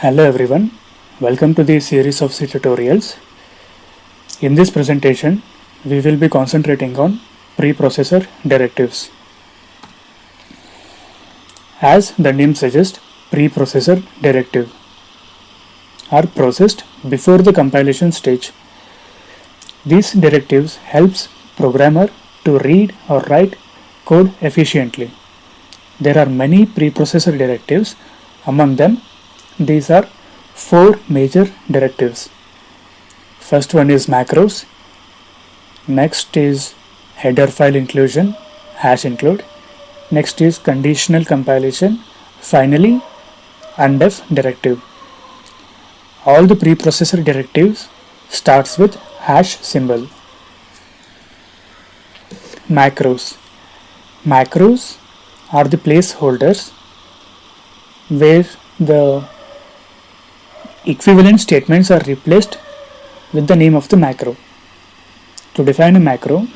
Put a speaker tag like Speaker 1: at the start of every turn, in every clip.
Speaker 1: Hello everyone, welcome to the series of C tutorials. In this presentation, we will be concentrating on preprocessor directives. As the name suggests, preprocessor directive are processed before the compilation stage. These directives helps programmer to read or write code efficiently. There are many preprocessor directives. Among them, these are four major directives. First one is macros. Next is header file inclusion, #include. Next is conditional compilation. Finally, undef directive. All the preprocessor directives starts with #symbol. Macros. Macros are the placeholders where the equivalent statements are replaced with the name of the macro. To define a macro,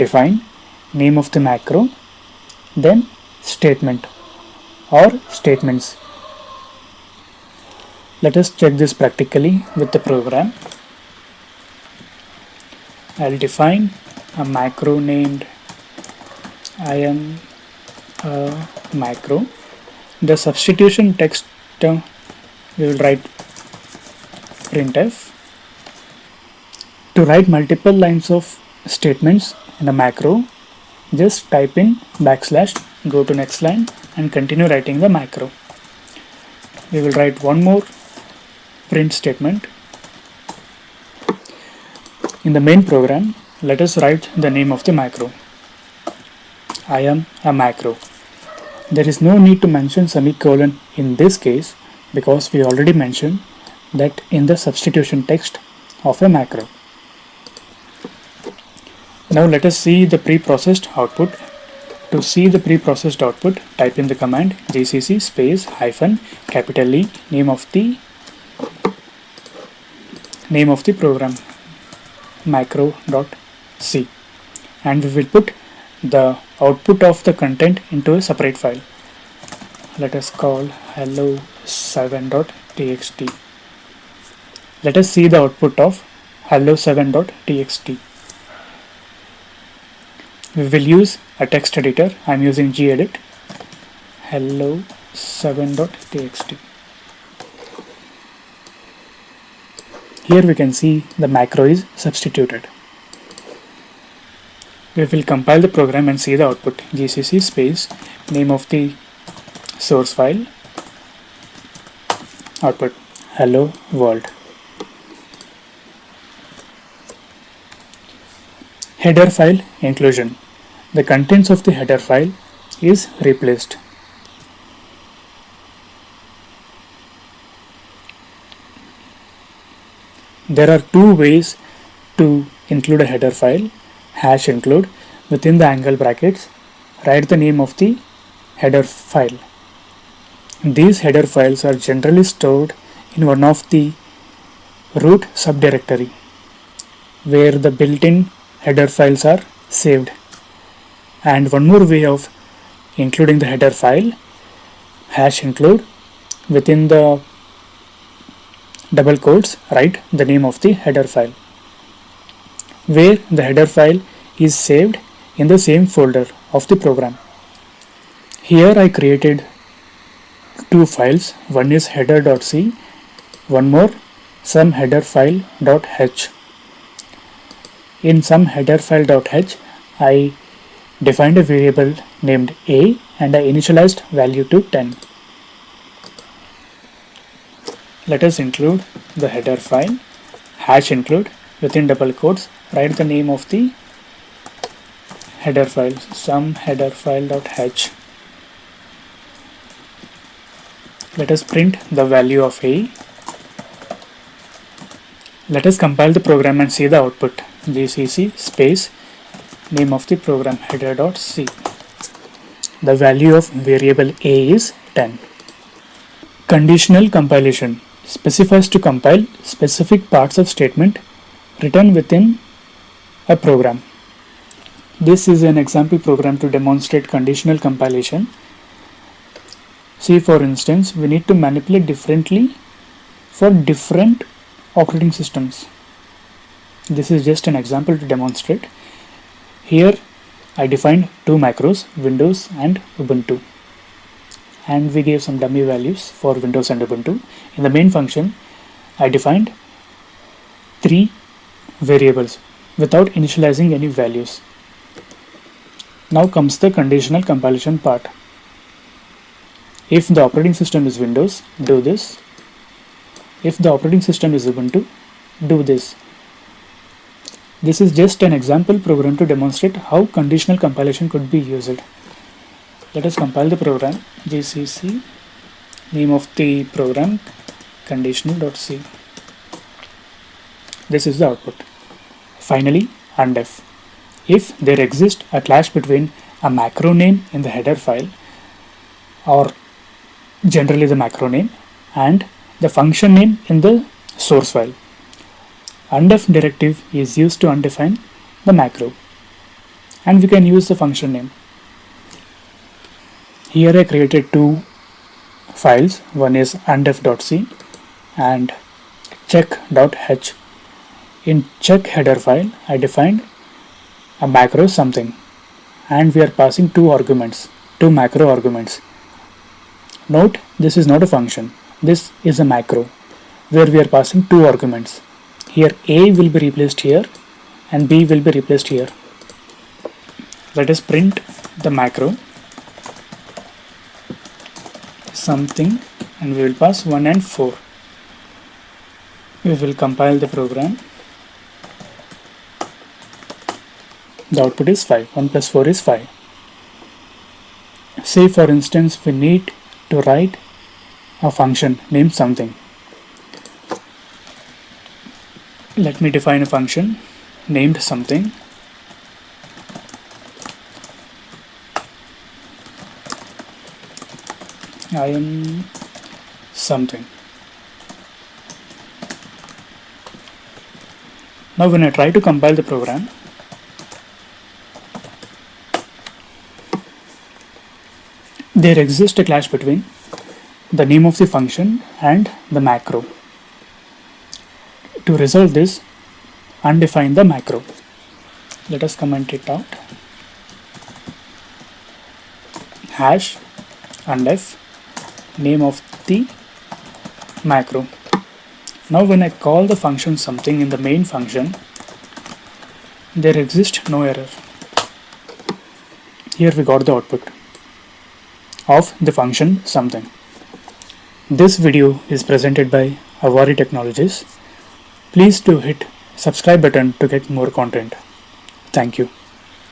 Speaker 1: #define name of the macro, then statement or statements. Let us check this practically with the program. I'll define a macro named I am a macro. The substitution text we will write printf. To write multiple lines of statements in a macro, just type in \, go to next line and continue writing the macro. We will write one more print statement. In the main program, let us write the name of the macro. I am a macro. There is no need to mention semicolon in this case because we already mentioned that in the substitution text of a macro. Now let us see the preprocessed output. To see the preprocessed output, type in the command gcc space -E name of the program macro.c, and we will put the output of the content into a separate file. Let us call hello7.txt. Let us see the output of hello7.txt. We will use a text editor. I am using gedit. hello7.txt. Here we can see the macro is substituted. We will compile the program and see the output. gcc space name of the source file, output hello world. Header file inclusion. The contents of the header file is replaced. There are two ways to include a header file. #include, within the angle brackets, write the name of the header file. These header files are generally stored in one of the root subdirectory where the built-in header files are saved. And one more way of including the header file, #include, within the double quotes write the name of the header file, where the header file is saved in the same folder of the program. Here I created two files. One is header.c, one more some header file.h. In some header file.h, I defined a variable named a and I initialized value to 10. Let us include the header file, #include, within double quotes write the name of the header file, some header file.h. Let us print the value of a. Let us compile the program and see the output. gcc space name of the program header.c. The value of variable a is 10. Conditional compilation specifies to compile specific parts of statement written within a program. This is an example program to demonstrate conditional compilation. See, for instance, we need to manipulate differently for different operating systems. This is just an example to demonstrate. Here I defined two macros, Windows and Ubuntu, and we gave some dummy values for Windows and Ubuntu. In the main function, I defined three variables without initializing any values. Now comes the conditional compilation part. If the operating system is Windows, do this. If the operating system is Ubuntu, do this. This is just an example program to demonstrate how conditional compilation could be used. Let us compile the program. GCC, name of the program, conditional.c. This is the output. Finally, undef. If there exists a clash between a macro name in the header file, or generally the macro name, and the function name in the source file, undef directive is used to undefine the macro, and we can use the function name. Here I created two files. One is undef.c and check.h. In check header file, I defined a macro something, and we are passing two macro arguments. Note, this is not a function, this is a macro where we are passing two arguments. Here A will be replaced here and B will be replaced here. Let us print the macro something, and we will pass 1 and 4. We will compile the program. The output is 5. 1 plus 4 is 5. Say for instance we need to write a function named something. Let me define a function named something. I am something. Now when I try to compile the program, there exists a clash between the name of the function and the macro. To resolve this, undefine the macro. Let us comment it out. Hash undef name of the macro. Now when I call the function something in the main function, there exists no error. Here we got the output of the function something. This video is presented by Avari Technologies. Please do hit subscribe button to get more content. Thank you.